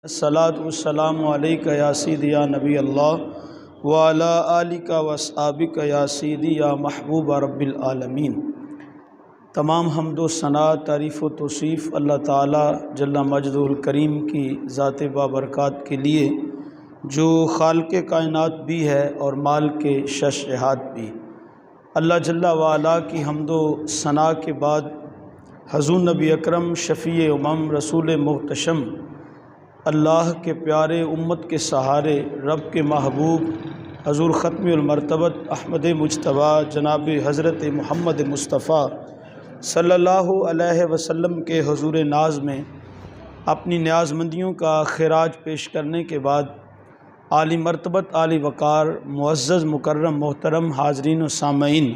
الصلاۃ والسلام علیکہ یا سیدی یا نبی اللہ وعلی آلک و اصحابک یا سیدی یا محبوب رب العالمین۔ تمام حمد و ثنا، تعریف و توصیف اللہ تعالی جل مجدہ الکریم کی ذات بابرکات کے لیے، جو خالق کائنات بھی ہے اور مال کے شش جہات بھی۔ اللہ جل وعلا کی حمد و ثنا کے بعد حضور نبی اکرم شفیع امم رسول محتشم، اللہ کے پیارے امت کے سہارے، رب کے محبوب حضور ختم المرتبت احمد مجتبیٰ جناب حضرت محمد مصطفیٰ صلی اللہ علیہ وسلم کے حضور ناز میں اپنی نیاز مندیوں کا خراج پیش کرنے کے بعد، عالی مرتبت عالی وقار معزز مکرم محترم حاضرین و سامعین،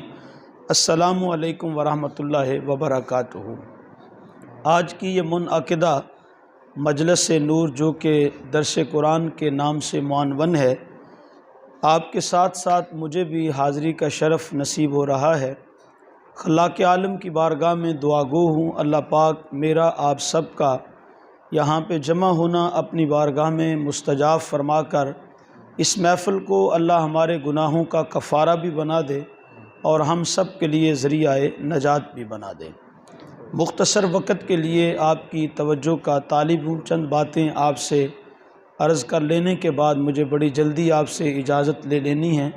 السلام علیکم ورحمۃ اللہ وبرکاتہ۔ آج کی یہ منعقدہ مجلس نور، جو کہ درس قرآن کے نام سے معنون ہے، آپ کے ساتھ ساتھ مجھے بھی حاضری کا شرف نصیب ہو رہا ہے۔ خلاق عالم کی بارگاہ میں دعا گو ہوں، اللہ پاک میرا آپ سب کا یہاں پہ جمع ہونا اپنی بارگاہ میں مستجاب فرما کر اس محفل کو اللہ ہمارے گناہوں کا کفارہ بھی بنا دے اور ہم سب کے لیے ذریعہ نجات بھی بنا دے۔ مختصر وقت کے لیے آپ کی توجہ کا طالب ہوں، چند باتیں آپ سے عرض کر لینے کے بعد مجھے بڑی جلدی آپ سے اجازت لے لینی ہے۔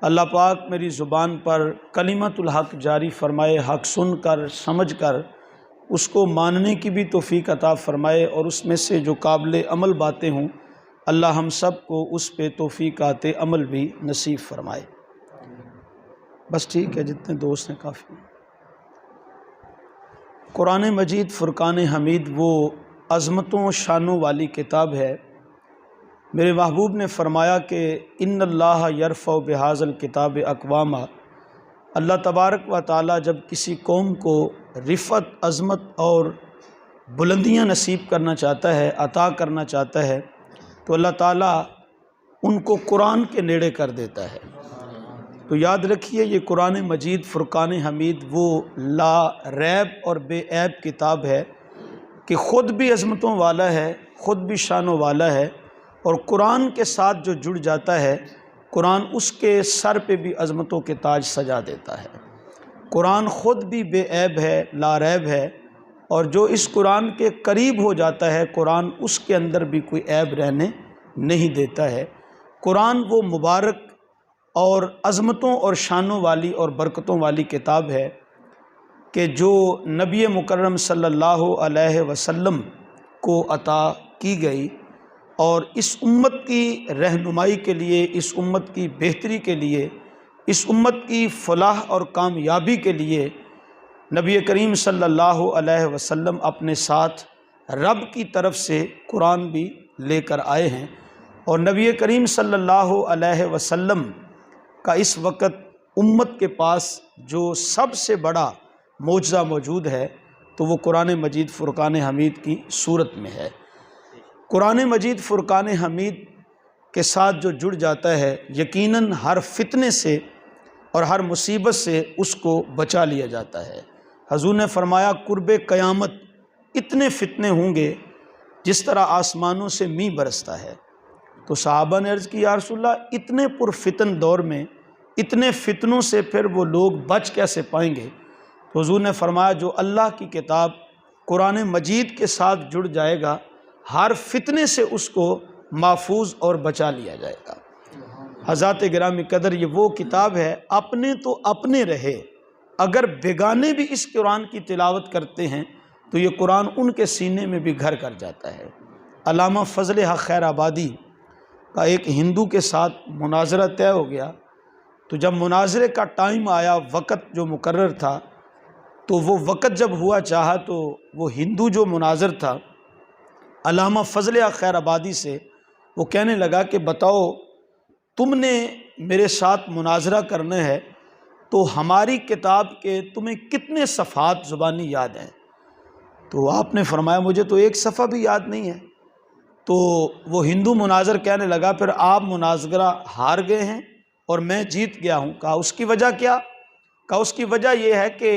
اللہ پاک میری زبان پر کلمت الحق جاری فرمائے، حق سن کر سمجھ کر اس کو ماننے کی بھی توفیق عطا فرمائے، اور اس میں سے جو قابل عمل باتیں ہوں اللہ ہم سب کو اس پہ توفیقات عمل بھی نصیب فرمائے۔ بس ٹھیک ہے، جتنے دوست ہیں کافی۔ قرآن مجید فرقان حمید وہ عظمتوں و شانوں والی کتاب ہے۔ میرے محبوب نے فرمایا کہ ان اللہ یرفع بہذا الکتاب اقواما، اللہ تبارک و تعالی جب کسی قوم کو رفعت، عظمت اور بلندیاں نصیب کرنا چاہتا ہے، عطا کرنا چاہتا ہے، تو اللہ تعالی ان کو قرآن کے نیڑے کر دیتا ہے۔ تو یاد رکھیے، یہ قرآن مجید فرقان حمید وہ لا ریب اور بے عیب کتاب ہے کہ خود بھی عظمتوں والا ہے، خود بھی شانوں والا ہے، اور قرآن کے ساتھ جو جڑ جاتا ہے قرآن اس کے سر پہ بھی عظمتوں کے تاج سجا دیتا ہے۔ قرآن خود بھی بے عیب ہے، لا ریب ہے، اور جو اس قرآن کے قریب ہو جاتا ہے قرآن اس کے اندر بھی کوئی عیب رہنے نہیں دیتا ہے۔ قرآن وہ مبارک اور عظمتوں اور شانوں والی اور برکتوں والی کتاب ہے کہ جو نبی مکرم صلی اللہ علیہ وسلم کو عطا کی گئی، اور اس امت کی رہنمائی کے لیے، اس امت کی بہتری کے لیے، اس امت کی فلاح اور کامیابی کے لیے نبی کریم صلی اللہ علیہ وسلم اپنے ساتھ رب کی طرف سے قرآن بھی لے کر آئے ہیں۔ اور نبی کریم صلی اللہ علیہ وسلم کا اس وقت امت کے پاس جو سب سے بڑا معجزہ موجود ہے تو وہ قرآن مجید فرقان حمید کی صورت میں ہے۔ قرآن مجید فرقان حمید کے ساتھ جو جڑ جاتا ہے یقیناً ہر فتنے سے اور ہر مصیبت سے اس کو بچا لیا جاتا ہے۔ حضور نے فرمایا قرب قیامت اتنے فتنے ہوں گے جس طرح آسمانوں سے میںہ برستا ہے۔ تو صحابہ نے عرض کی یا رسول اللہ، اتنے پرفتن دور میں اتنے فتنوں سے پھر وہ لوگ بچ کیسے پائیں گے؟ تو حضور نے فرمایا جو اللہ کی کتاب قرآن مجید کے ساتھ جڑ جائے گا ہر فتنے سے اس کو محفوظ اور بچا لیا جائے گا۔ حضرات گرامی قدر، یہ وہ کتاب ہے اپنے تو اپنے رہے، اگر بیگانے بھی اس قرآن کی تلاوت کرتے ہیں تو یہ قرآن ان کے سینے میں بھی گھر کر جاتا ہے۔ علامہ فضل حق خیر آبادی کا ایک ہندو کے ساتھ مناظرہ طے ہو گیا، تو جب مناظرے کا ٹائم آیا، وقت جو مقرر تھا، تو وہ وقت جب ہوا چاہا تو وہ ہندو جو مناظر تھا علامہ فضل حق خیر آبادی سے وہ کہنے لگا کہ بتاؤ تم نے میرے ساتھ مناظرہ کرنا ہے تو ہماری کتاب کے تمہیں کتنے صفحات زبانی یاد ہیں؟ تو آپ نے فرمایا مجھے تو ایک صفحہ بھی یاد نہیں ہے۔ تو وہ ہندو مناظر کہنے لگا پھر آپ مناظرہ ہار گئے ہیں اور میں جیت گیا ہوں۔ کہا اس کی وجہ کیا؟ کہا اس کی وجہ یہ ہے کہ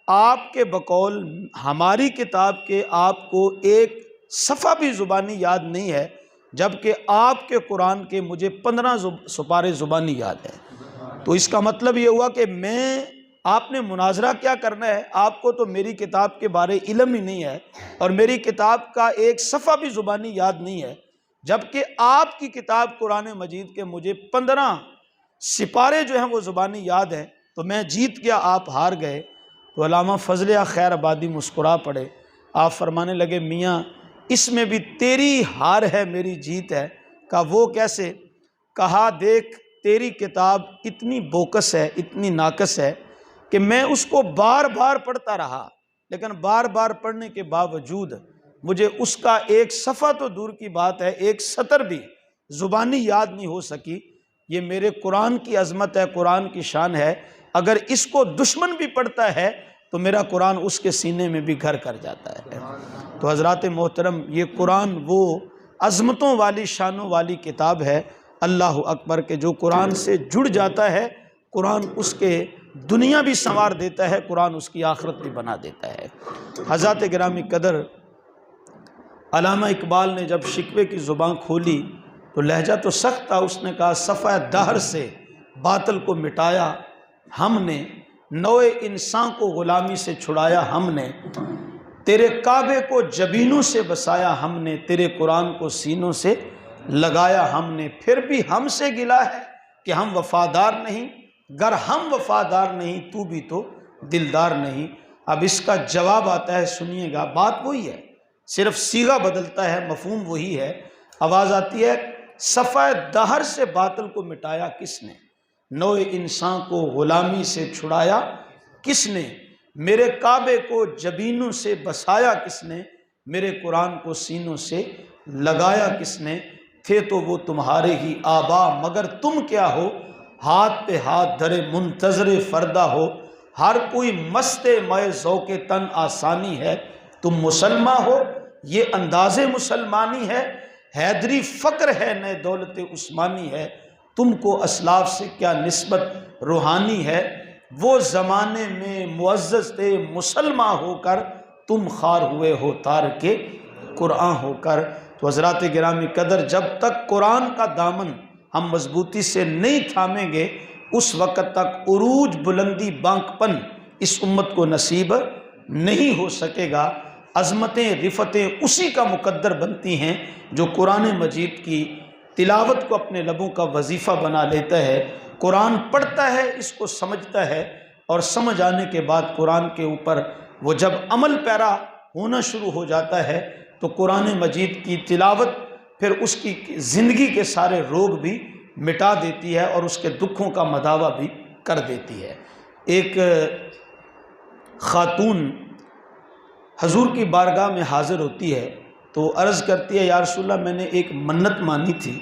آپ کے بقول ہماری کتاب کے آپ کو ایک صفحہ بھی زبانی یاد نہیں ہے، جبکہ آپ کے قرآن کے مجھے 15 سپارے زبانی یاد ہیں۔ تو اس کا مطلب یہ ہوا کہ آپ نے مناظرہ کیا کرنا ہے؟ آپ کو تو میری کتاب کے بارے علم ہی نہیں ہے، اور میری کتاب کا ایک صفحہ بھی زبانی یاد نہیں ہے، جبکہ آپ کی کتاب قرآن مجید کے مجھے 15 سپارے جو ہیں وہ زبانی یاد ہیں، تو میں جیت گیا، آپ ہار گئے۔ تو علامہ فضل خیر آبادی مسکرا پڑے، آپ فرمانے لگے میاں اس میں بھی تیری ہار ہے میری جیت ہے۔ کہا وہ کیسے؟ کہا دیکھ تیری کتاب اتنی بوکس ہے، اتنی ناقص ہے کہ میں اس کو بار بار پڑھتا رہا، لیکن بار بار پڑھنے کے باوجود مجھے اس کا ایک صفحہ تو دور کی بات ہے، ایک سطر بھی زبانی یاد نہیں ہو سکی۔ یہ میرے قرآن کی عظمت ہے، قرآن کی شان ہے، اگر اس کو دشمن بھی پڑھتا ہے تو میرا قرآن اس کے سینے میں بھی گھر کر جاتا ہے۔ تو حضرات محترم، یہ قرآن وہ عظمتوں والی شانوں والی کتاب ہے، اللہ اکبر، کہ جو قرآن سے جڑ جاتا ہے قرآن اس کے دنیا بھی سنوار دیتا ہے، قرآن اس کی آخرت بھی بنا دیتا ہے۔ حضرات گرامی قدر، علامہ اقبال نے جب شکوے کی زبان کھولی تو لہجہ تو سخت تھا، اس نے کہا صفحہ دہر سے باطل کو مٹایا ہم نے، نوع انسان کو غلامی سے چھڑایا ہم نے، تیرے کعبے کو جبینوں سے بسایا ہم نے، تیرے قرآن کو سینوں سے لگایا ہم نے، پھر بھی ہم سے گلا ہے کہ ہم وفادار نہیں، گر ہم وفادار نہیں تو بھی تو دلدار نہیں۔ اب اس کا جواب آتا ہے، سنیے گا، بات وہی ہے، صرف صیغہ بدلتا ہے، مفہوم وہی ہے۔ آواز آتی ہے، صفحہ دہر سے باطل کو مٹایا کس نے، نوع انسان کو غلامی سے چھڑایا کس نے، میرے کعبے کو جبینوں سے بسایا کس نے، میرے قرآن کو سینوں سے لگایا کس نے، تھے تو وہ تمہارے ہی آبا مگر تم کیا ہو، ہاتھ پہ ہاتھ دھرے منتظر فردہ ہو، ہر کوئی مست مئے ذوق تن آسانی ہے، تم مسلمان ہو یہ انداز مسلمانی ہے، حیدری فقر ہے نئے دولت عثمانی ہے، تم کو اسلاف سے کیا نسبت روحانی ہے، وہ زمانے میں معزز تھے مسلمان ہو کر، تم خار ہوئے ہو تارک قرآن ہو کر۔ تو حضرات گرامی قدر، جب تک قرآن کا دامن ہم مضبوطی سے نہیں تھامیں گے اس وقت تک عروج، بلندی، بانک پن اس امت کو نصیب نہیں ہو سکے گا۔ عظمتیں، رفتیں اسی کا مقدر بنتی ہیں جو قرآن مجید کی تلاوت کو اپنے لبوں کا وظیفہ بنا لیتا ہے، قرآن پڑھتا ہے، اس کو سمجھتا ہے، اور سمجھ آنے کے بعد قرآن کے اوپر وہ جب عمل پیرا ہونا شروع ہو جاتا ہے تو قرآن مجید کی تلاوت پھر اس کی زندگی کے سارے روگ بھی مٹا دیتی ہے اور اس کے دکھوں کا مداوع بھی کر دیتی ہے۔ ایک خاتون حضور کی بارگاہ میں حاضر ہوتی ہے تو عرض کرتی ہے، یا رسول اللہ میں نے ایک منت مانی تھی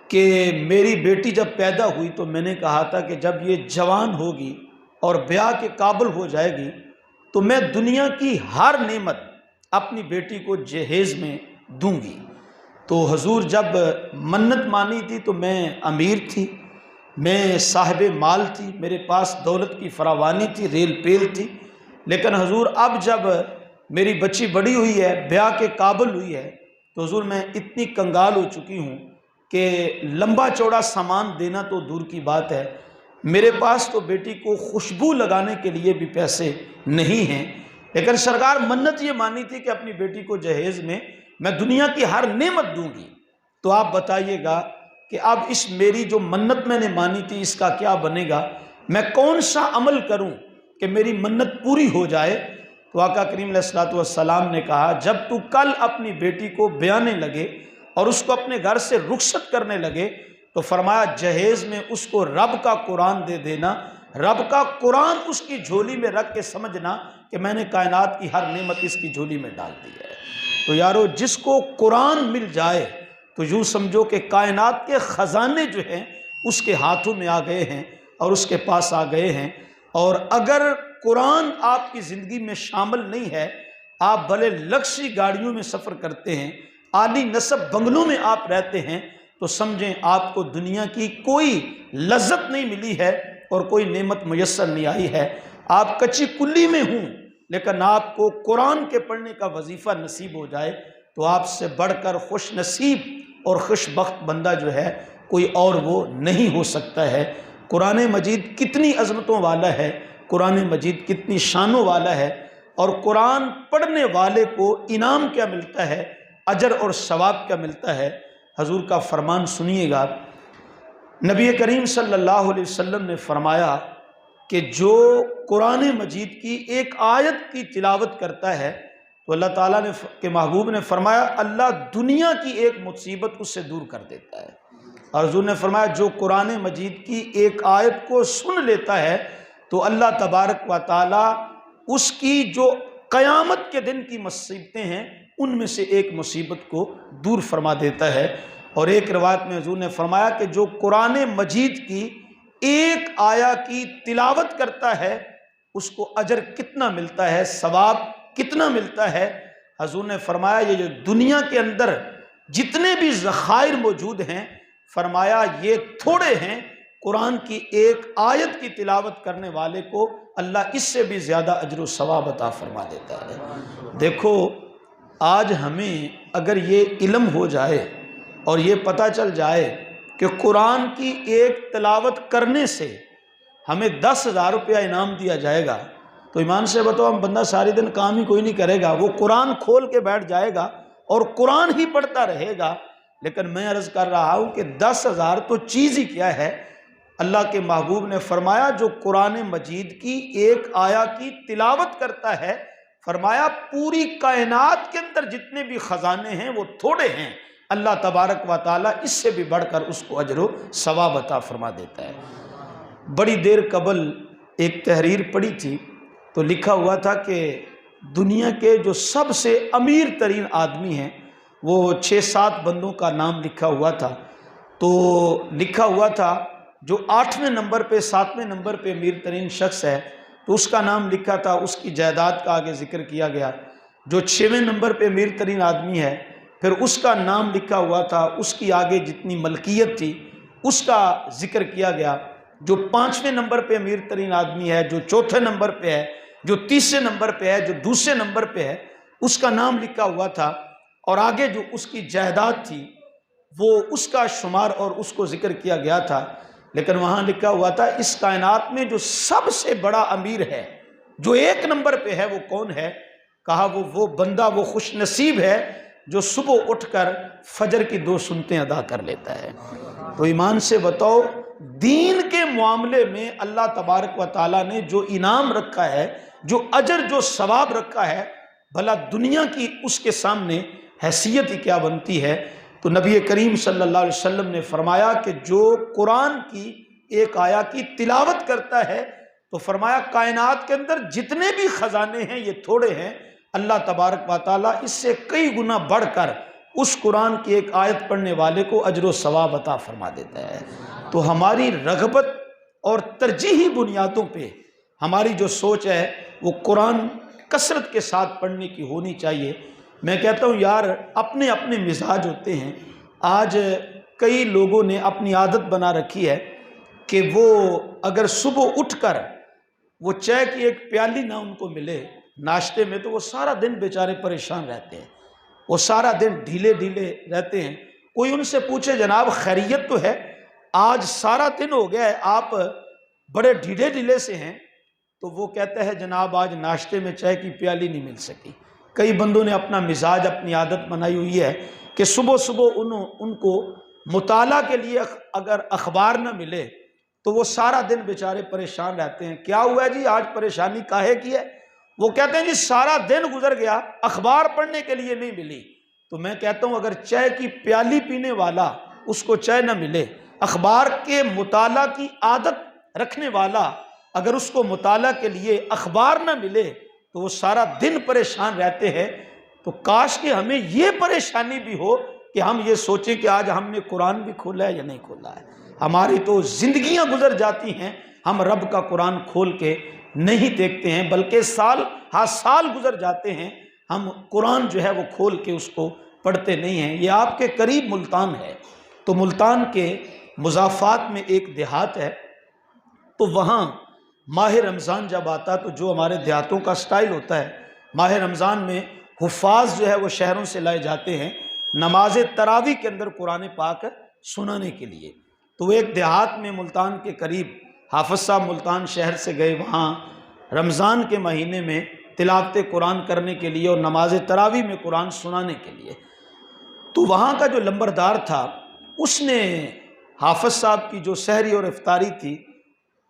کہ میری بیٹی جب پیدا ہوئی تو میں نے کہا تھا کہ جب یہ جوان ہوگی اور بیاہ کے قابل ہو جائے گی تو میں دنیا کی ہر نعمت اپنی بیٹی کو جہیز میں دوں گی۔ تو حضور جب منت مانی تھی تو میں امیر تھی، میں صاحب مال تھی، میرے پاس دولت کی فراوانی تھی، ریل پیل تھی، لیکن حضور اب جب میری بچی بڑی ہوئی ہے، بیاہ کے قابل ہوئی ہے، تو حضور میں اتنی کنگال ہو چکی ہوں کہ لمبا چوڑا سامان دینا تو دور کی بات ہے، میرے پاس تو بیٹی کو خوشبو لگانے کے لیے بھی پیسے نہیں ہیں، لیکن سرکار منت یہ مانی تھی کہ اپنی بیٹی کو جہیز میں دنیا کی ہر نعمت دوں گی۔ تو آپ بتائیے گا کہ اب اس میری جو منت میں نے مانی تھی اس کا کیا بنے گا، میں کون سا عمل کروں کہ میری منت پوری ہو جائے؟ تو آقا کریم علیہ السلام نے کہا، جب تو کل اپنی بیٹی کو بیانے لگے اور اس کو اپنے گھر سے رخصت کرنے لگے تو فرمایا جہیز میں اس کو رب کا قرآن دے دینا، رب کا قرآن اس کی جھولی میں رکھ کے سمجھنا کہ میں نے کائنات کی ہر نعمت اس کی جھولی میں ڈال دی ہے۔ تو یارو، جس کو قرآن مل جائے تو یوں سمجھو کہ کائنات کے خزانے جو ہیں اس کے ہاتھوں میں آ گئے ہیں اور اس کے پاس آ گئے ہیں۔ اور اگر قرآن آپ کی زندگی میں شامل نہیں ہے، آپ بھلے لکشی گاڑیوں میں سفر کرتے ہیں، عالی نصب بنگلوں میں آپ رہتے ہیں، تو سمجھیں آپ کو دنیا کی کوئی لذت نہیں ملی ہے اور کوئی نعمت میسر نہیں آئی ہے۔ آپ کچی کلی میں ہوں لیکن آپ کو قرآن کے پڑھنے کا وظیفہ نصیب ہو جائے تو آپ سے بڑھ کر خوش نصیب اور خوش بخت بندہ جو ہے کوئی اور وہ نہیں ہو سکتا ہے۔ قرآن مجید کتنی عظمتوں والا ہے، قرآن مجید کتنی شانوں والا ہے، اور قرآن پڑھنے والے کو انعام کیا ملتا ہے، اجر اور ثواب کیا ملتا ہے۔ حضور کا فرمان سنیے گا، نبی کریم صلی اللہ علیہ وسلم نے فرمایا کہ جو قرآن مجید کی ایک آیت کی تلاوت کرتا ہے تو اللہ تعالیٰ نے کے محبوب نے فرمایا اللہ دنیا کی ایک مصیبت اس سے دور کر دیتا ہے۔ اور حضور نے فرمایا جو قرآن مجید کی ایک آیت کو سن لیتا ہے تو اللہ تبارک و تعالیٰ اس کی جو قیامت کے دن کی مصیبتیں ہیں ان میں سے ایک مصیبت کو دور فرما دیتا ہے۔ اور ایک روایت میں حضور نے فرمایا کہ جو قرآن مجید کی ایک آیا کی تلاوت کرتا ہے اس کو اجر کتنا ملتا ہے، ثواب کتنا ملتا ہے۔ حضور نے فرمایا یہ جو دنیا کے اندر جتنے بھی ذخائر موجود ہیں، فرمایا یہ تھوڑے ہیں، قرآن کی ایک آیت کی تلاوت کرنے والے کو اللہ اس سے بھی زیادہ اجر و ثواب عطا فرما دیتا ہے۔ دیکھو آج ہمیں اگر یہ علم ہو جائے اور یہ پتہ چل جائے کہ قرآن کی ایک تلاوت کرنے سے ہمیں 10,000 روپیہ انعام دیا جائے گا تو ایمان سے بتاؤ ہم بندہ سارے دن کام ہی کوئی نہیں کرے گا، وہ قرآن کھول کے بیٹھ جائے گا اور قرآن ہی پڑھتا رہے گا۔ لیکن میں عرض کر رہا ہوں کہ 10,000 تو چیز ہی کیا ہے۔ اللہ کے محبوب نے فرمایا جو قرآن مجید کی ایک آیا کی تلاوت کرتا ہے، فرمایا پوری کائنات کے اندر جتنے بھی خزانے ہیں وہ تھوڑے ہیں، اللہ تبارک و تعالیٰ اس سے بھی بڑھ کر اس کو اجر و ثواب عطا فرما دیتا ہے۔ بڑی دیر قبل ایک تحریر پڑھی تھی تو لکھا ہوا تھا کہ دنیا کے جو سب سے امیر ترین آدمی ہیں وہ 6-7 بندوں کا نام لکھا ہوا تھا، تو لکھا ہوا تھا جو 8ویں نمبر پہ 7ویں نمبر پہ امیر ترین شخص ہے تو اس کا نام لکھا تھا، اس کی جائیداد کا آگے ذکر کیا گیا۔ جو 6ویں نمبر پہ امیر ترین آدمی ہے پھر اس کا نام لکھا ہوا تھا، اس کی آگے جتنی ملکیت تھی اس کا ذکر کیا گیا۔ جو 5ویں نمبر پہ امیر ترین آدمی ہے، جو 4تھے نمبر پہ ہے، جو 3رے نمبر پہ ہے، جو 2سرے نمبر پہ ہے، اس کا نام لکھا ہوا تھا، اور آگے جو اس کی جائیداد تھی وہ اس کا شمار اور اس کو ذکر کیا گیا تھا۔ لیکن وہاں لکھا ہوا تھا اس کائنات میں جو سب سے بڑا امیر ہے، جو 1 نمبر پہ ہے، وہ کون ہے؟ کہا وہ بندہ، وہ خوش نصیب ہے جو صبح اٹھ کر فجر کی 2 سنتیں ادا کر لیتا ہے۔ تو ایمان سے بتاؤ دین کے معاملے میں اللہ تبارک و تعالیٰ نے جو انعام رکھا ہے، جو اجر جو ثواب رکھا ہے، بھلا دنیا کی اس کے سامنے حیثیت ہی کیا بنتی ہے۔ تو نبی کریم صلی اللہ علیہ وسلم نے فرمایا کہ جو قرآن کی ایک آیا کی تلاوت کرتا ہے تو فرمایا کائنات کے اندر جتنے بھی خزانے ہیں یہ تھوڑے ہیں، اللہ تبارک و تعالیٰ اس سے کئی گنا بڑھ کر اس قرآن کی ایک آیت پڑھنے والے کو اجر و ثواب عطا فرما دیتا ہے۔ تو ہماری رغبت اور ترجیحی بنیادوں پہ ہماری جو سوچ ہے وہ قرآن کثرت کے ساتھ پڑھنے کی ہونی چاہیے۔ میں کہتا ہوں یار اپنے اپنے مزاج ہوتے ہیں۔ آج کئی لوگوں نے اپنی عادت بنا رکھی ہے کہ وہ اگر صبح اٹھ کر وہ چائے کی ایک پیالی نہ ان کو ملے ناشتے میں تو وہ سارا دن بیچارے پریشان رہتے ہیں، وہ سارا دن ڈھیلے رہتے ہیں۔ کوئی ان سے پوچھے جناب خیریت تو ہے، آج سارا دن ہو گیا ہے آپ بڑے ڈھیلے سے ہیں، تو وہ کہتا ہے جناب آج ناشتے میں چائے کی پیالی نہیں مل سکی۔ کئی بندوں نے اپنا مزاج اپنی عادت بنائی ہوئی ہے کہ صبح ان کو مطالعہ کے لیے اگر اخبار نہ ملے تو وہ سارا دن بیچارے پریشان رہتے ہیں۔ کیا ہوا ہے جی آج پریشانی کاہے کی ہے؟ وہ کہتے ہیں جی سارا دن گزر گیا اخبار پڑھنے کے لیے نہیں ملی۔ تو میں کہتا ہوں اگر چائے کی پیالی پینے والا اس کو چائے نہ ملے، اخبار کے مطالعہ کی عادت رکھنے والا اگر اس کو مطالعہ کے لیے اخبار نہ ملے تو وہ سارا دن پریشان رہتے ہیں۔ تو کاش کہ ہمیں یہ پریشانی بھی ہو کہ ہم یہ سوچیں کہ آج ہم نے قرآن بھی کھولا ہے یا نہیں کھولا ہے۔ ہماری تو زندگیاں گزر جاتی ہیں، ہم رب کا قرآن کھول کے نہیں دیکھتے ہیں، بلکہ سال گزر جاتے ہیں، ہم قرآن جو ہے وہ کھول کے اس کو پڑھتے نہیں ہیں۔ یہ آپ کے قریب ملتان ہے، تو ملتان کے مضافات میں ایک دیہات ہے، تو وہاں ماہ رمضان جب آتا تو جو ہمارے دیہاتوں کا سٹائل ہوتا ہے، ماہ رمضان میں حفاظ جو ہے وہ شہروں سے لائے جاتے ہیں نماز تراویح کے اندر قرآن پاک سنانے کے لیے۔ تو وہ ایک دیہات میں ملتان کے قریب حافظ صاحب ملتان شہر سے گئے، وہاں رمضان کے مہینے میں تلاوت قرآن کرنے کے لیے اور نماز تراویح میں قرآن سنانے کے لیے۔ تو وہاں کا جو لمبردار تھا اس نے حافظ صاحب کی جو سحری اور افطاری تھی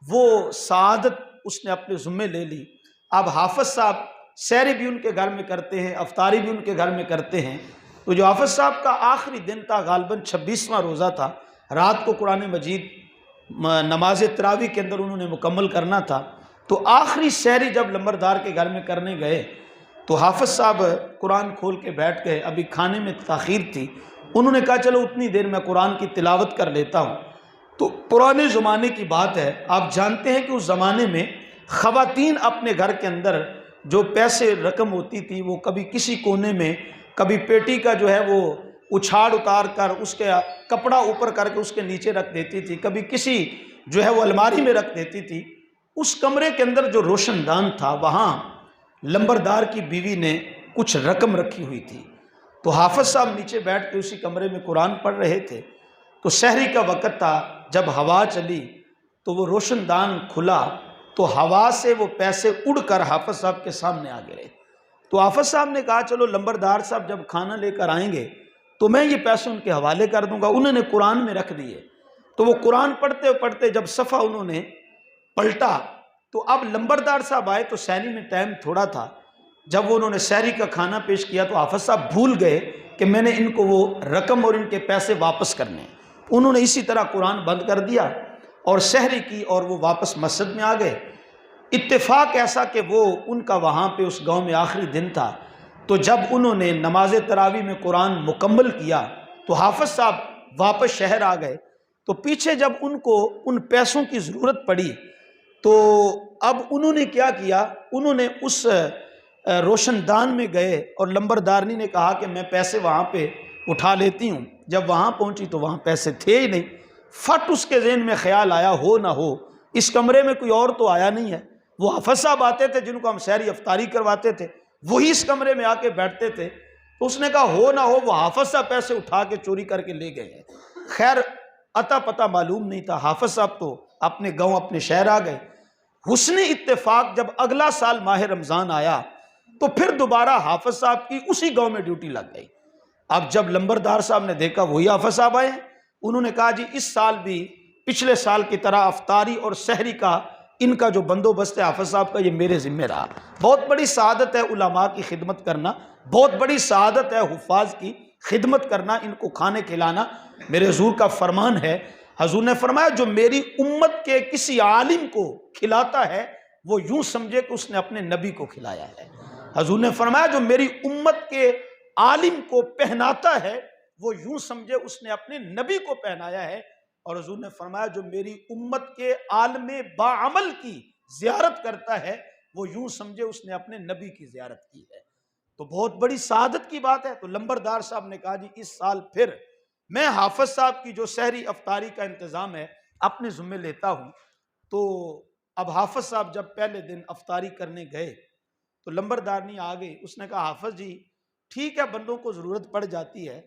وہ سعادت اس نے اپنے ذمے لے لی۔ اب حافظ صاحب سحری بھی ان کے گھر میں کرتے ہیں، افطاری بھی ان کے گھر میں کرتے ہیں۔ تو جو حافظ صاحب کا آخری دن تھا، غالباً 26واں روزہ تھا، رات کو قرآن مجید نماز تراویح کے اندر انہوں نے مکمل کرنا تھا، تو آخری سحری جب لمبردار کے گھر میں کرنے گئے تو حافظ صاحب قرآن کھول کے بیٹھ گئے۔ ابھی کھانے میں تاخیر تھی، انہوں نے کہا چلو اتنی دیر میں قرآن کی تلاوت کر لیتا ہوں۔ تو پرانے زمانے کی بات ہے، آپ جانتے ہیں کہ اس زمانے میں خواتین اپنے گھر کے اندر جو پیسے رقم ہوتی تھی وہ کبھی کسی کونے میں، کبھی پیٹی کا جو ہے وہ اچھاڑ اتار کر اس کے کپڑا اوپر کر کے اس کے نیچے رکھ دیتی تھی، کبھی کسی جو ہے وہ الماری میں رکھ دیتی تھی۔ اس کمرے کے اندر جو روشن دان تھا وہاں لمبردار کی بیوی نے کچھ رقم رکھی ہوئی تھی۔ تو حافظ صاحب نیچے بیٹھ کے اسی کمرے میں قرآن پڑھ رہے تھے، تو سحری کا وقت تھا، جب ہوا چلی تو وہ روشن دان کھلا تو ہوا سے وہ پیسے اڑ کر حافظ صاحب کے سامنے آ گئے۔ تو حافظ صاحب نے کہا چلو لمبردار صاحب جب کھانا لے کر آئیں گے تو میں یہ پیسے ان کے حوالے کر دوں گا۔ انہوں نے قرآن میں رکھ دیے، تو وہ قرآن پڑھتے پڑھتے جب صفحہ انہوں نے پلٹا تو اب لمبردار صاحب آئے تو سحری میں ٹائم تھوڑا تھا۔ جب وہ انہوں نے سحری کا کھانا پیش کیا تو حافظ صاحب بھول گئے کہ میں نے ان کو وہ رقم اور ان کے پیسے واپس کرنے ہیں۔ انہوں نے اسی طرح قرآن بند کر دیا اور سحری کی اور وہ واپس مسجد میں آ گئے۔ اتفاق ایسا کہ وہ ان کا وہاں پہ اس گاؤں میں آخری دن تھا، تو جب انہوں نے نماز تراویح میں قرآن مکمل کیا تو حافظ صاحب واپس شہر آ گئے۔ تو پیچھے جب ان کو ان پیسوں کی ضرورت پڑی تو اب انہوں نے کیا کیا، انہوں نے اس روشن دان میں گئے اور لمبردارنی نے کہا کہ میں پیسے وہاں پہ اٹھا لیتی ہوں۔ جب وہاں پہنچی تو وہاں پیسے تھے ہی نہیں۔ فٹ اس کے ذہن میں خیال آیا ہو نہ ہو اس کمرے میں کوئی اور تو آیا نہیں ہے۔ وہ حافظ صاحب آتے تھے جن کو ہم سحری افطاری کرواتے تھے، وہی اس کمرے میں آ کے بیٹھتے تھے۔ تو اس نے کہا ہو نہ ہو وہ حافظ صاحب پیسے اٹھا کے چوری کر کے لے گئے ہیں۔ خیر عطا پتہ معلوم نہیں تھا، حافظ صاحب تو اپنے گاؤں اپنے شہر آ گئے۔ حسن اتفاق جب اگلا سال ماہ رمضان آیا تو پھر دوبارہ حافظ صاحب کی اسی گاؤں میں ڈیوٹی لگ گئی۔ اب جب لمبردار صاحب نے دیکھا وہی حافظ صاحب آئے ہیں، انہوں نے کہا جی اس سال بھی پچھلے سال کی طرح افطاری اور سحری کا ان کا جو بندوبست ہے حافظ صاحب کا یہ میرے ذمہ رہا۔ بہت بڑی سعادت ہے علماء کی خدمت کرنا، بہت بڑی سعادت ہے حفاظ کی خدمت کرنا، ان کو کھانے کھلانا۔ میرے حضور کا فرمان ہے، حضور نے فرمایا جو میری امت کے کسی عالم کو کھلاتا ہے وہ یوں سمجھے کہ اس نے اپنے نبی کو کھلایا ہے۔ حضور نے فرمایا جو میری امت کے عالم کو پہناتا ہے وہ یوں سمجھے اس نے اپنے نبی کو پہنایا ہے۔ اور حضور نے فرمایا جو میری امت کے عالم باعمل کی زیارت کرتا ہے وہ یوں سمجھے اس نے اپنے نبی کی زیارت کی ہے۔ تو بہت بڑی سعادت کی بات ہے۔ تو لمبردار صاحب نے کہا جی اس سال پھر میں حافظ صاحب کی جو سحری افطاری کا انتظام ہے اپنے ذمہ لیتا ہوں۔ تو اب حافظ صاحب جب پہلے دن افطاری کرنے گئے تو لمبردارنی آ گئی، اس نے کہا حافظ جی ٹھیک ہے بندوں کو ضرورت پڑ جاتی ہے،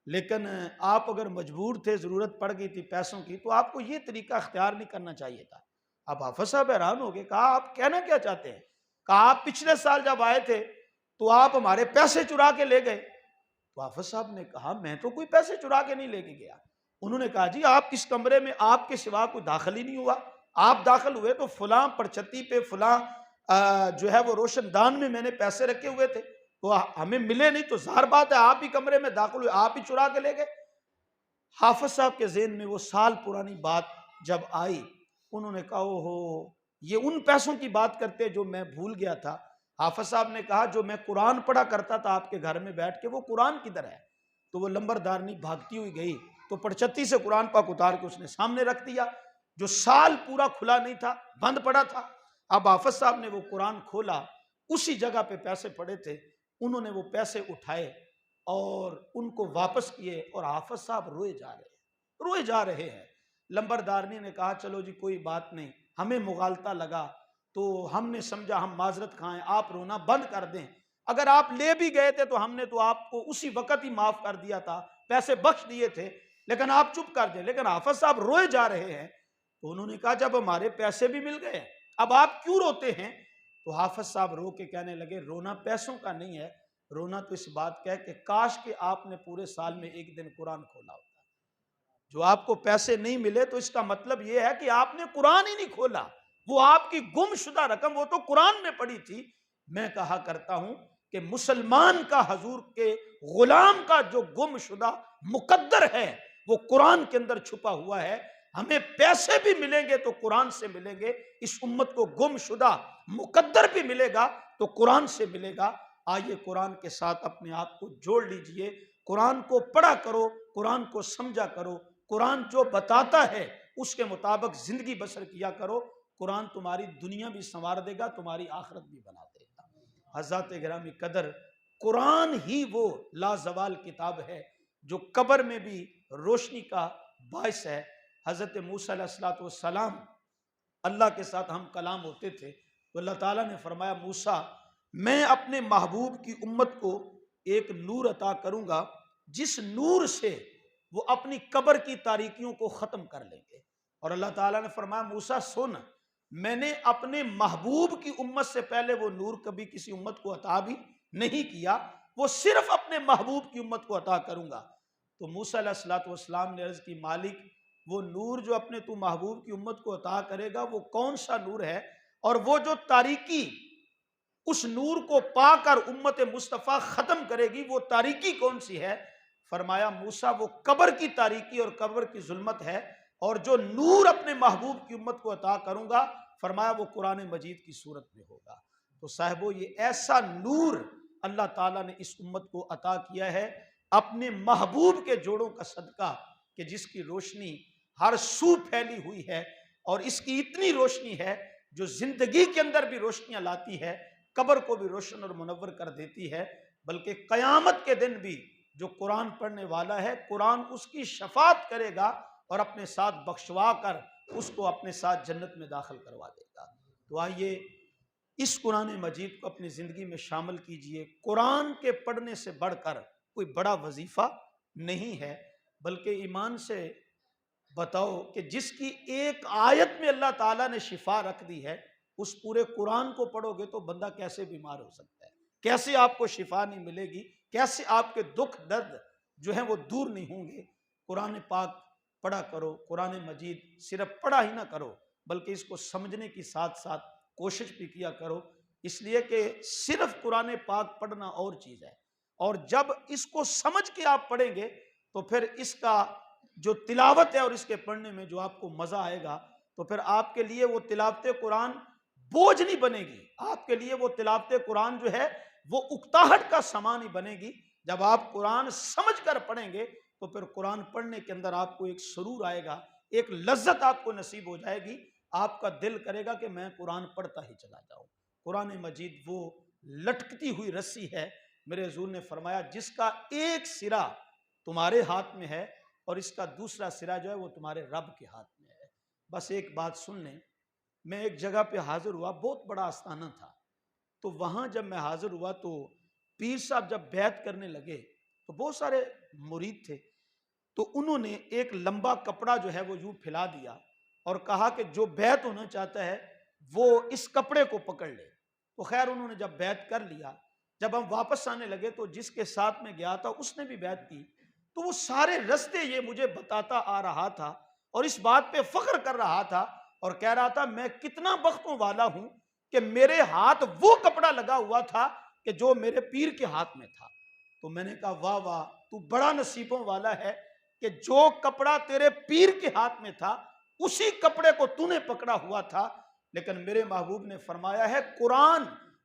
لیکن آپ اگر مجبور تھے، ضرورت پڑ گئی تھی پیسوں کی، تو آپ کو یہ طریقہ اختیار نہیں کرنا چاہیے تھا۔ اب حافظ صاحب حیران ہو گئے، کہا آپ کہنا کیا چاہتے ہیں؟ کہا آپ پچھلے سال جب آئے تھے تو آپ ہمارے پیسے چرا کے لے گئے۔ تو حافظ صاحب نے کہا میں تو کوئی پیسے چرا کے نہیں لے کے گیا۔ انہوں نے کہا جی آپ اس کمرے میں آپ کے سوا کوئی داخل ہی نہیں ہوا، آپ داخل ہوئے تو فلاں پرچتی پہ فلاں جو ہے وہ روشن دان میں میں نے پیسے رکھے ہوئے تھے، تو ہمیں ملے نہیں، تو ظاہر بات ہے آپ ہی کمرے میں داخل ہوئے، آپ ہی چرا کے لے گئے۔ حافظ صاحب کے ذہن میں وہ سال پرانی بات جب آئی، انہوں نے کہا اوہو یہ ان پیسوں کی بات کرتے جو میں بھول گیا تھا۔ حافظ صاحب نے کہا جو میں قرآن پڑھا کرتا تھا آپ کے گھر میں بیٹھ کے وہ قرآن کدھر ہے؟ تو وہ لمبردارنی بھاگتی ہوئی گئی تو پرچتی سے قرآن پاک اتار کے اس نے سامنے رکھ دیا، جو سال پورا کھلا نہیں تھا، بند پڑا تھا۔ اب حافظ صاحب نے وہ قرآن کھولا، اسی جگہ پہ پیسے پڑے تھے، انہوں نے وہ پیسے اٹھائے اور ان کو واپس کیے، اور حافظ صاحب روئے جا رہے ہیں۔ لمبردارنی نے کہا چلو جی کوئی بات نہیں، ہمیں مغالطہ لگا تو ہم نے سمجھا ہم معذرت کھائیں، آپ رونا بند کر دیں، اگر آپ لے بھی گئے تھے تو ہم نے تو آپ کو اسی وقت ہی معاف کر دیا تھا، پیسے بخش دیے تھے، لیکن آپ چپ کر دیں۔ لیکن حافظ صاحب روئے جا رہے ہیں، تو انہوں نے کہا جب ہمارے پیسے بھی مل گئے اب آپ کیوں روتے ہیں؟ تو حافظ صاحب رو کے کہنے لگے رونا پیسوں کا نہیں ہے، رونا تو اس بات کا ہے کہ کاش کہ آپ نے پورے سال میں ایک دن قرآن کھولا ہوتا۔ جو آپ کو پیسے نہیں ملے تو اس کا مطلب یہ ہے کہ آپ نے قرآن ہی نہیں کھولا، وہ آپ کی گم شدہ رقم وہ تو قرآن میں پڑی تھی۔ میں کہا کرتا ہوں کہ مسلمان کا، حضور کے غلام کا جو گم شدہ مقدر ہے وہ قرآن کے اندر چھپا ہوا ہے۔ ہمیں پیسے بھی ملیں گے تو قرآن سے ملیں گے، اس امت کو گم شدہ مقدر بھی ملے گا تو قرآن سے ملے گا۔ آئیے قرآن کے ساتھ اپنے آپ کو جوڑ لیجئے، قرآن کو پڑھا کرو، قرآن کو سمجھا کرو، قرآن جو بتاتا ہے اس کے مطابق زندگی بسر کیا کرو۔ قرآن تمہاری دنیا بھی سنوار دے گا، تمہاری آخرت بھی بنا دے گا۔ حضرات گرامی قدر، قرآن ہی وہ لازوال کتاب ہے جو قبر میں بھی روشنی کا باعث ہے۔ حضرت موسیٰ علیہ السلام اللہ کے ساتھ ہم کلام ہوتے تھے تو اللہ تعالیٰ نے فرمایا موسیٰ میں اپنے محبوب کی امت کو ایک نور عطا کروں گا جس نور سے وہ اپنی قبر کی تاریکیوں کو ختم کر لیں گے۔ اور اللہ تعالیٰ نے فرمایا موسیٰ سن، میں نے اپنے محبوب کی امت سے پہلے وہ نور کبھی کسی امت کو عطا بھی نہیں کیا، وہ صرف اپنے محبوب کی امت کو عطا کروں گا۔ تو موسیٰ علیہ السلام نے عرض کی مالک وہ نور جو اپنے تو محبوب کی امت کو عطا کرے گا وہ کون سا نور ہے، اور وہ جو تاریکی اس نور کو پا کر امت مصطفیٰ ختم کرے گی وہ تاریکی کون سی ہے؟ فرمایا موسیٰ وہ قبر کی تاریکی اور قبر کی ظلمت ہے، اور جو نور اپنے محبوب کی امت کو عطا کروں گا فرمایا وہ قرآن مجید کی صورت میں ہوگا۔ تو صاحبو یہ ایسا نور اللہ تعالیٰ نے اس امت کو عطا کیا ہے اپنے محبوب کے جوڑوں کا صدقہ کہ جس کی روشنی ہر سو پھیلی ہوئی ہے، اور اس کی اتنی روشنی ہے جو زندگی کے اندر بھی روشنیاں لاتی ہے، قبر کو بھی روشن اور منور کر دیتی ہے، بلکہ قیامت کے دن بھی جو قرآن پڑھنے والا ہے قرآن اس کی شفاعت کرے گا اور اپنے ساتھ بخشوا کر اس کو اپنے ساتھ جنت میں داخل کروا دے گا۔ تو آئیے اس قرآن مجید کو اپنی زندگی میں شامل کیجئے۔ قرآن کے پڑھنے سے بڑھ کر کوئی بڑا وظیفہ نہیں ہے، بلکہ ایمان سے بتاؤ کہ جس کی ایک آیت میں اللہ تعالیٰ نے شفا رکھ دی ہے اس پورے قرآن کو پڑھو گے تو بندہ کیسے بیمار ہو سکتا ہے، کیسے آپ کو شفا نہیں ملے گی، کیسے آپ کے دکھ درد جو ہیں وہ دور نہیں ہوں گے۔ قرآن پاک پڑھا کرو، قرآن مجید صرف پڑھا ہی نہ کرو بلکہ اس کو سمجھنے کی ساتھ ساتھ کوشش بھی کیا کرو، اس لیے کہ صرف قرآن پاک پڑھنا اور چیز ہے، اور جب اس کو سمجھ کے آپ پڑھیں گے تو پھر اس کا جو تلاوت ہے اور اس کے پڑھنے میں جو آپ کو مزہ آئے گا تو پھر آپ کے لیے وہ تلاوت قرآن بوجھ نہیں بنے گی، آپ کے لیے وہ تلاوت قرآن جو ہے وہ اکتاہٹ کا سامان ہی بنے گی۔ جب آپ قرآن سمجھ کر پڑھیں گے تو پھر قرآن پڑھنے کے اندر آپ کو ایک سرور آئے گا، ایک لذت آپ کو نصیب ہو جائے گی، آپ کا دل کرے گا کہ میں قرآن پڑھتا ہی چلا جاؤں۔ قرآن مجید وہ لٹکتی ہوئی رسی ہے، میرے حضور نے فرمایا جس کا ایک سرا تمہارے ہاتھ میں ہے اور اس کا دوسرا سرا جو ہے وہ تمہارے رب کے ہاتھ میں ہے۔ بس ایک بات سن لیں، میں ایک جگہ پہ حاضر ہوا، بہت بڑا آستانہ تھا، تو وہاں جب میں حاضر ہوا تو پیر صاحب جب بیعت کرنے لگے تو بہت سارے مرید تھے، تو انہوں نے ایک لمبا کپڑا جو ہے وہ یوں پھیلا دیا اور کہا کہ جو بیعت ہونا چاہتا ہے وہ اس کپڑے کو پکڑ لے۔ تو خیر انہوں نے جب بیعت کر لیا، جب ہم واپس آنے لگے تو جس کے ساتھ میں گیا تھا اس نے بھی بیعت کی، تو وہ سارے رستے یہ مجھے بتاتا آ رہا تھا اور اس بات پہ فخر کر رہا تھا اور کہہ رہا تھا میں کتنا بختوں والا ہوں کہ میرے ہاتھ وہ کپڑا لگا ہوا تھا کہ جو میرے پیر کے ہاتھ میں تھا۔ تو میں نے کہا واہ واہ، تو بڑا نصیبوں والا ہے کہ جو کپڑا تیرے پیر کے ہاتھ میں تھا اسی کپڑے کو تو نے پکڑا ہوا تھا۔ لیکن میرے محبوب نے فرمایا ہے قرآن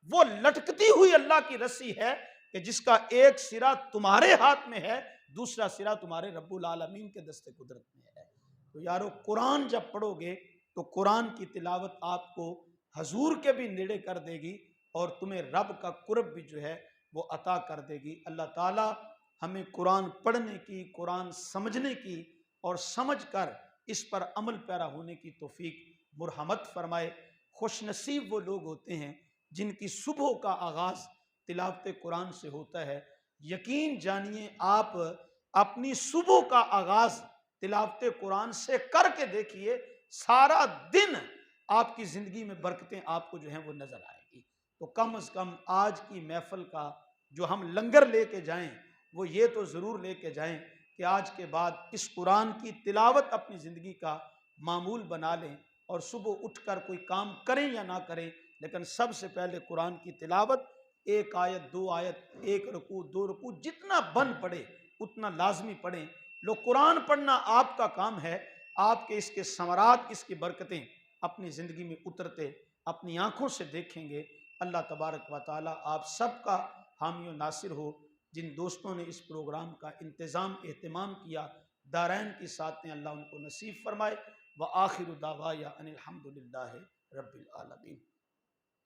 وہ لٹکتی ہوئی اللہ کی رسی ہے کہ جس کا ایک سرا تمہارے ہاتھ میں ہے، دوسرا سرا تمہارے رب العالمین کے دست قدرت میں ہے۔ تو یارو قرآن جب پڑھو گے تو قرآن کی تلاوت آپ کو حضور کے بھی نیڑے کر دے گی اور تمہیں رب کا قرب بھی جو ہے وہ عطا کر دے گی۔ اللہ تعالی ہمیں قرآن پڑھنے کی، قرآن سمجھنے کی اور سمجھ کر اس پر عمل پیرا ہونے کی توفیق مرحمت فرمائے۔ خوش نصیب وہ لوگ ہوتے ہیں جن کی صبح کا آغاز تلاوت قرآن سے ہوتا ہے۔ یقین جانیے آپ اپنی صبح کا آغاز تلاوت قرآن سے کر کے دیکھیے، سارا دن آپ کی زندگی میں برکتیں آپ کو جو ہیں وہ نظر آئے گی۔ تو کم از کم آج کی محفل کا جو ہم لنگر لے کے جائیں وہ یہ تو ضرور لے کے جائیں کہ آج کے بعد اس قرآن کی تلاوت اپنی زندگی کا معمول بنا لیں، اور صبح اٹھ کر کوئی کام کریں یا نہ کریں لیکن سب سے پہلے قرآن کی تلاوت، ایک آیت دو آیت، ایک رکوع دو رکوع، جتنا بن پڑے اتنا لازمی پڑھیں۔ لو قرآن پڑھنا آپ کا کام ہے، آپ کے اس کے ثمرات، اس کی برکتیں اپنی زندگی میں اترتے اپنی آنکھوں سے دیکھیں گے۔ اللہ تبارک و تعالی آپ سب کا حامی و ناصر ہو۔ جن دوستوں نے اس پروگرام کا انتظام اہتمام کیا، دارین کی ساتھ اللہ ان کو نصیب فرمائے۔ وآخر دعوایا ان الحمد للہ رب العالمین۔